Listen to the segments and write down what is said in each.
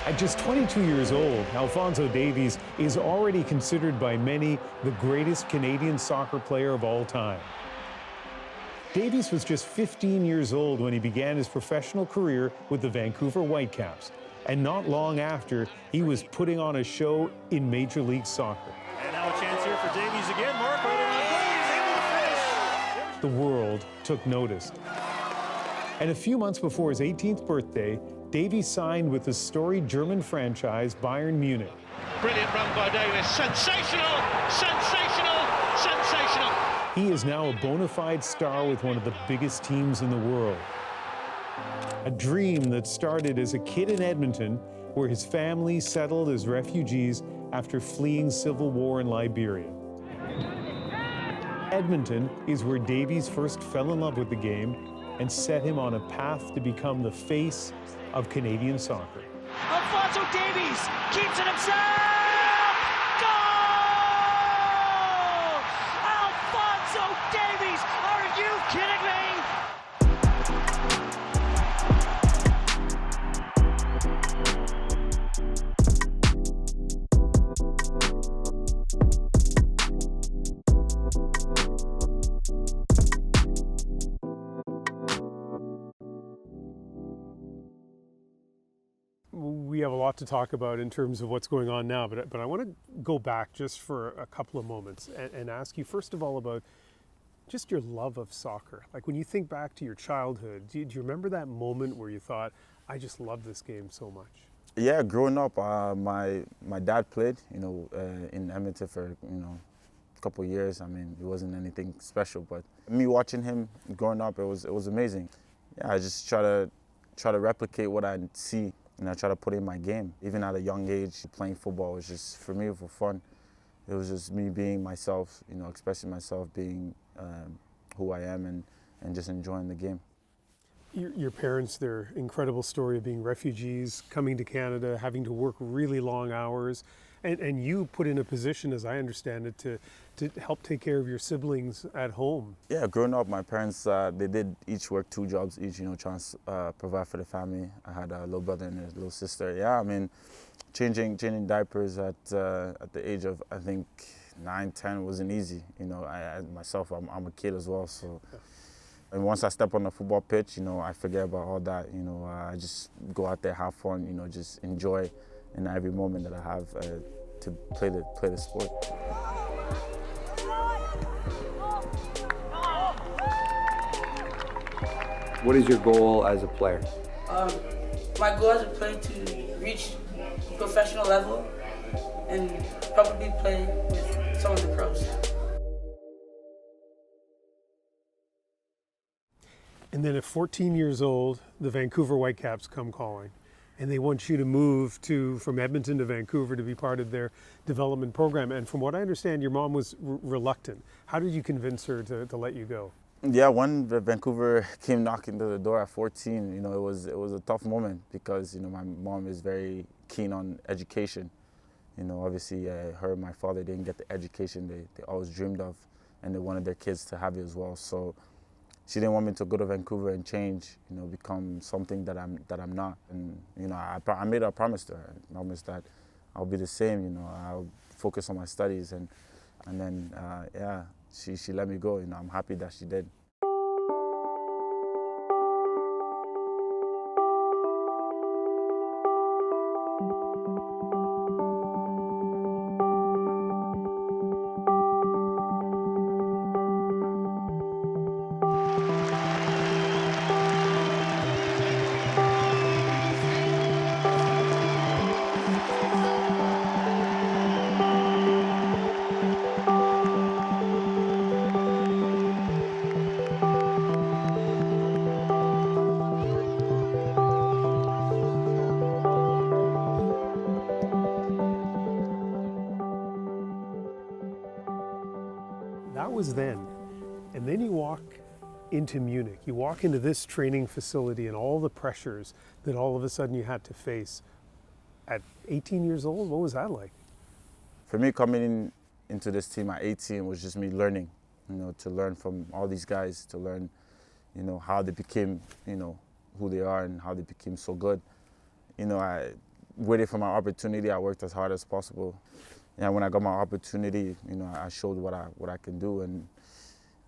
At just 22 years old, Alphonso Davies is already considered by many the greatest Canadian soccer player of all time. Davies was just 15 years old when he began his professional career with the Vancouver Whitecaps, and not long after, he was putting on a show in Major League Soccer. And now a chance here for Davies again. Mark right around goal. He's able to finish. The world took notice. And a few months before his 18th birthday, Davies signed with the storied German franchise Bayern Munich. Brilliant run by Davies. Sensational, sensational, sensational. He is now a bona fide star with one of the biggest teams in the world. A dream that started as a kid in Edmonton, where his family settled as refugees after fleeing civil war in Liberia. Edmonton is where Davies first fell in love with the game and set him on a path to become the face of Canadian soccer. Alphonso Davies keeps it himself! Goal! Alphonso Davies, are you kidding me? We have a lot to talk about in terms of what's going on now, but I want to go back just for a couple of moments and ask you first of all about just your love of soccer. Like when you think back to your childhood, do you remember that moment where you thought, I just love this game so much? Yeah, growing up, my dad played, in Edmonton for, a couple of years. I mean, it wasn't anything special, but me watching him growing up, it was amazing. Yeah, I just try to replicate what I see. I try to put in my game. Even at a young age, playing football was just, for me, for fun. It was just me being myself, expressing myself, being who I am and just enjoying the game. Your parents, their incredible story of being refugees, coming to Canada, having to work really long hours, and you put in a position, as I understand it, to help take care of your siblings at home. Yeah, growing up, my parents, they did each work 2 jobs each, trying to provide for the family. I had a little brother and a little sister. Yeah, I mean, changing diapers at the age of, I think, 9, 10 wasn't easy. Myself, I'm a kid as well, so. And once I step on the football pitch, I forget about all that. I just go out there, have fun, just enjoy in every moment that I have to play the sport. What is your goal as a player? My goal as a player to reach professional level and probably play with some of the pros. And then at 14 years old, the Vancouver Whitecaps come calling, and they want you to move from Edmonton to Vancouver to be part of their development program. And from what I understand, your mom was reluctant. How did you convince her to let you go? Yeah, when Vancouver came knocking to the door at 14, it was a tough moment because, my mom is very keen on education. Obviously, her and my father didn't get the education they always dreamed of, and they wanted their kids to have it as well. So she didn't want me to go to Vancouver and change, become something that I'm not. And I made a promise to her. I promised that I'll be the same. I'll focus on my studies, and then she let me go. I'm happy that she did. That was then. And then you walk into Munich. You walk into this training facility and all the pressures that all of a sudden you had to face. At 18 years old, what was that like? For me, coming into this team at 18 was just me learning. you know, to learn from all these guys, to learn, you know, how they became, you know, who they are and how they became so good. You know, I waited for my opportunity. I worked as hard as possible. And when I got my opportunity, you know, I showed what I can do, and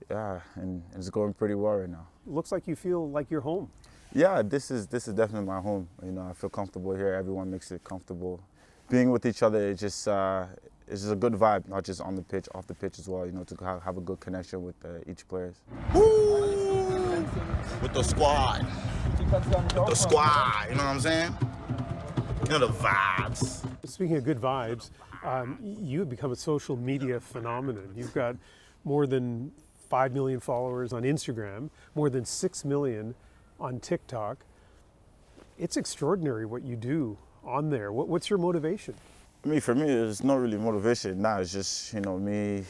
yeah, and it's going pretty well right now. Looks like you feel like you're home. Yeah, this is definitely my home. You know, I feel comfortable here. Everyone makes it comfortable. Being with each other, it's just a good vibe, not just on the pitch, off the pitch as well. You know, to have a good connection with each player. Woo! With the squad. With the squad, you know what I'm saying? You know the vibes. Speaking of good vibes, you have become a social media phenomenon. You've got more than 5 million followers on Instagram, more than 6 million on TikTok. It's extraordinary what you do on there. What's your motivation? For me, it's not really motivation. Nah, it's just, you know, me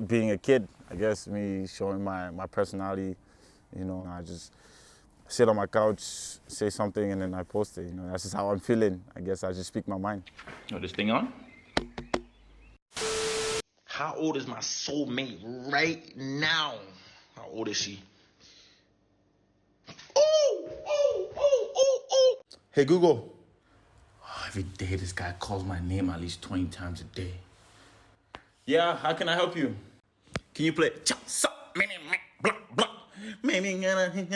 being a kid, I guess, me showing my personality. You know, I just sit on my couch, say something, and then I post it. You know, that's just how I'm feeling. I guess I just speak my mind. Oh, this thing on? How old is my soulmate right now? How old is she? Hey Google. Oh, every day this guy calls my name at least 20 times a day. Yeah, how can I help you? Can you play chop sup blah blah? Maybe now. Can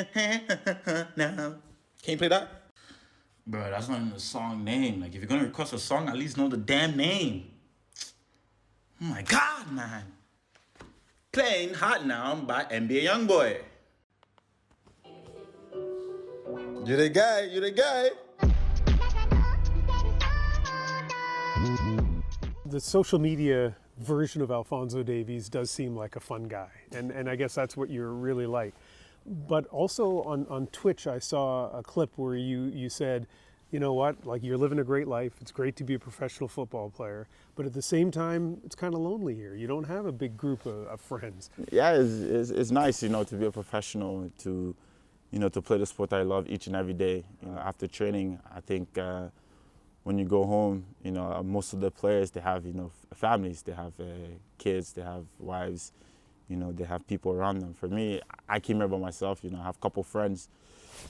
you play that? Bro, that's not even the song name. Like if you're gonna request a song, at least know the damn name. Oh my God, man. Playing Hot Now by NBA Youngboy. You the guy. The social media version of Alphonso Davies does seem like a fun guy, and I guess that's what you're really like. But also on Twitch, I saw a clip where you said, you know what, like you're living a great life. It's great to be a professional football player, but at the same time, it's kind of lonely here. You don't have a big group of friends. Yeah, it's nice, you know, to be a professional, to, you know, to play the sport I love each and every day. You know, after training, I think when you go home, you know, most of the players, they have, you know, families, they have kids, they have wives, you know, they have people around them. For me, I came here by myself, you know, I have a couple friends.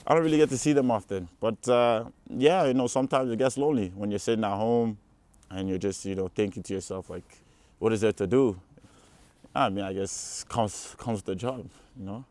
I don't really get to see them often, but yeah, you know, sometimes it gets lonely when you're sitting at home and you're just, you know, thinking to yourself, like, what is there to do? I mean, I guess comes with the job, you know?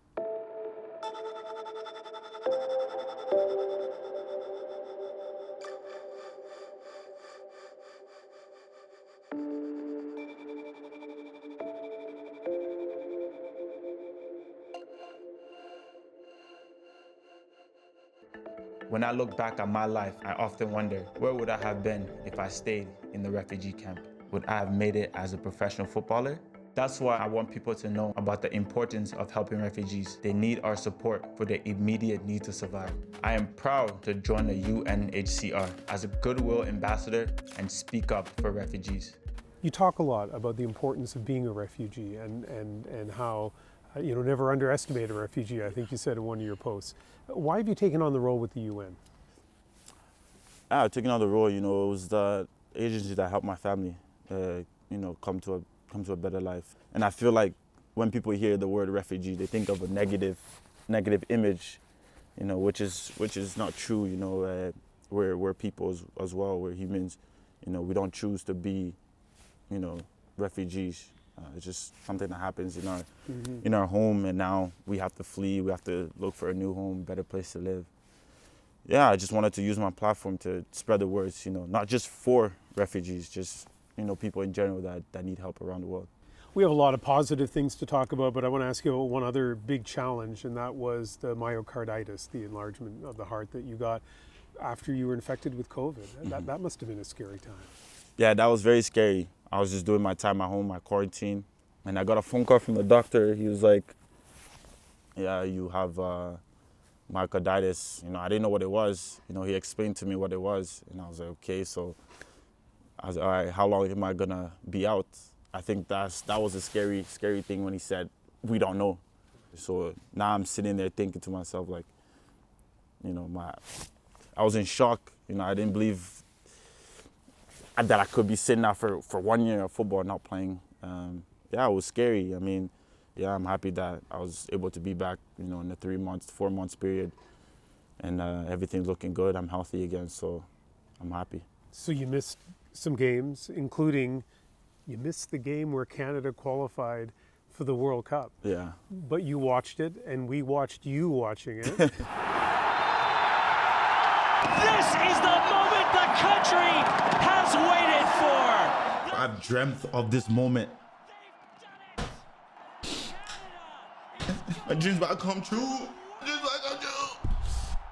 When I look back at my life, I often wonder, where would I have been if I stayed in the refugee camp? Would I have made it as a professional footballer? That's why I want people to know about the importance of helping refugees. They need our support for their immediate need to survive. I am proud to join the UNHCR as a goodwill ambassador and speak up for refugees. You talk a lot about the importance of being a refugee and how, you know, never underestimate a refugee, I think you said in one of your posts. Why have you taken on the role with the UN? Taking on the role, you know, it was the agency that helped my family, you know, come to a better life. And I feel like when people hear the word refugee, they think of a negative image, you know, which is not true. You know, we're people as well. We're humans. You know, we don't choose to be, you know, refugees. It's just something that happens in our home, and now we have to flee. We have to look for a new home, better place to live. Yeah, I just wanted to use my platform to spread the words, you know, not just for refugees, just, you know, people in general that need help around the world. We have a lot of positive things to talk about, but I want to ask you about one other big challenge, and that was the myocarditis, the enlargement of the heart that you got after you were infected with COVID. That must have been a scary time. Yeah, that was very scary. I was just doing my time at home, my quarantine, and I got a phone call from the doctor. He was like, yeah, you have myocarditis. You know, I didn't know what it was. You know, he explained to me what it was, and I was like, okay. So I was like, all right, how long am I gonna be out? I think that was a scary thing when he said, we don't know. So now I'm sitting there thinking to myself, like, you know, I was in shock. You know, I didn't believe that I could be sitting out for 1 year of football not playing. Yeah, it was scary. I mean, yeah, I'm happy that I was able to be back, in the 4 months period, and everything's looking good. I'm healthy again, so I'm happy. So you missed some games, including you missed the game where Canada qualified for the World Cup. Yeah. But you watched it, and we watched you watching it. This is the moment the country has waited for. I've dreamt of this moment. My dreams about to come true.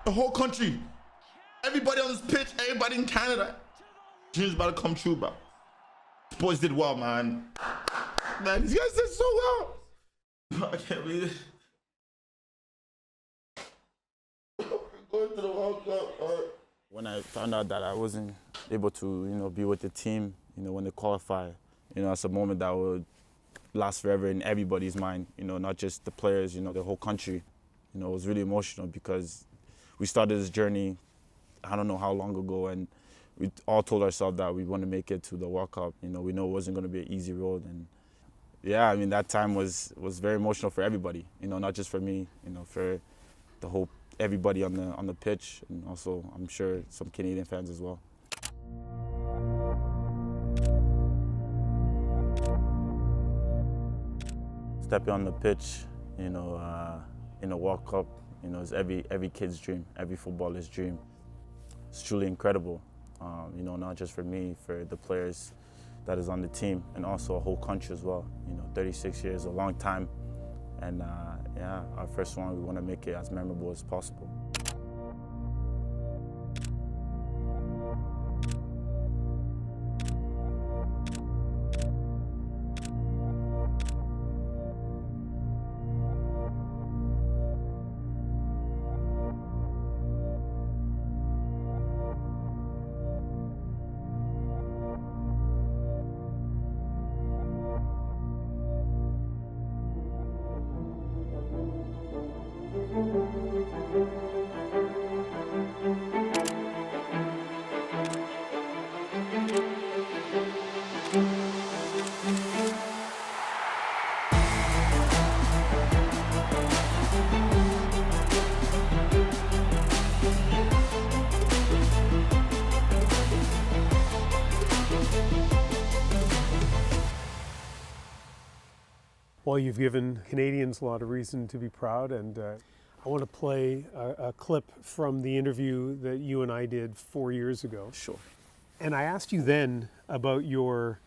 The whole country, everybody on this pitch, everybody in Canada, dreams about to come true, bro. Boys did well, man. Man, these guys did so well. I can't believe it. Going to the World Cup. When I found out that I wasn't able to, be with the team, when they qualify, it's a moment that would last forever in everybody's mind, not just the players, the whole country. It was really emotional because we started this journey, I don't know how long ago, and we all told ourselves that we want to make it to the World Cup. We know it wasn't going to be an easy road. And yeah, I mean, that time was very emotional for everybody, not just for me, for the whole, everybody on the pitch, and also, I'm sure, some Canadian fans as well. Stepping on the pitch, in a World Cup, is every kid's dream, every footballer's dream. It's truly incredible, not just for me, for the players that is on the team, and also a whole country as well. 36 years, a long time, and yeah, our first one, we want to make it as memorable as possible. Well, you've given Canadians a lot of reason to be proud, and I want to play a clip from the interview that you and I did 4 years ago. Sure. And I asked you then about your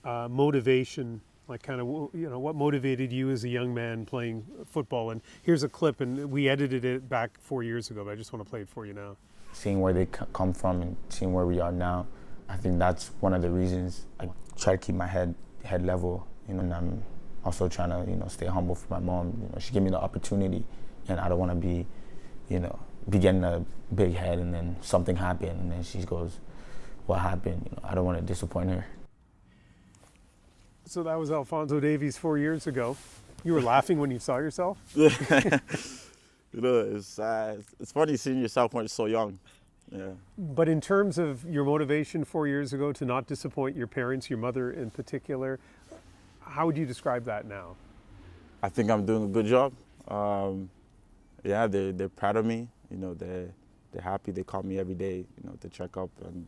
motivation, like kind of, what motivated you as a young man playing football. And here's a clip, and we edited it back 4 years ago, but I just want to play it for you now. Seeing where they come from and seeing where we are now, I think that's one of the reasons I try to keep my head level, and I'm also trying to, stay humble for my mom. She gave me the opportunity, and I don't want to be getting a big head and then something happened, and then she goes, what happened? I don't want to disappoint her. So that was Alphonso Davies 4 years ago. You were laughing when you saw yourself? It's funny seeing yourself when you're so young. Yeah. But in terms of your motivation 4 years ago to not disappoint your parents, your mother in particular, how would you describe that now? I think I'm doing a good job. Yeah, they're proud of me. They're happy. They call me every day, to check up, and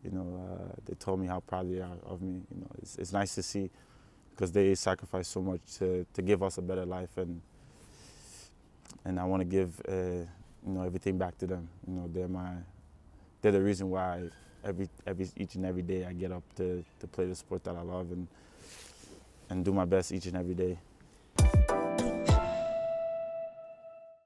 they told me how proud they are of me. It's nice to see, because they sacrifice so much to give us a better life, and I want to give everything back to them. They're the reason why each and every day I get up to play the sport that I love and do my best each and every day.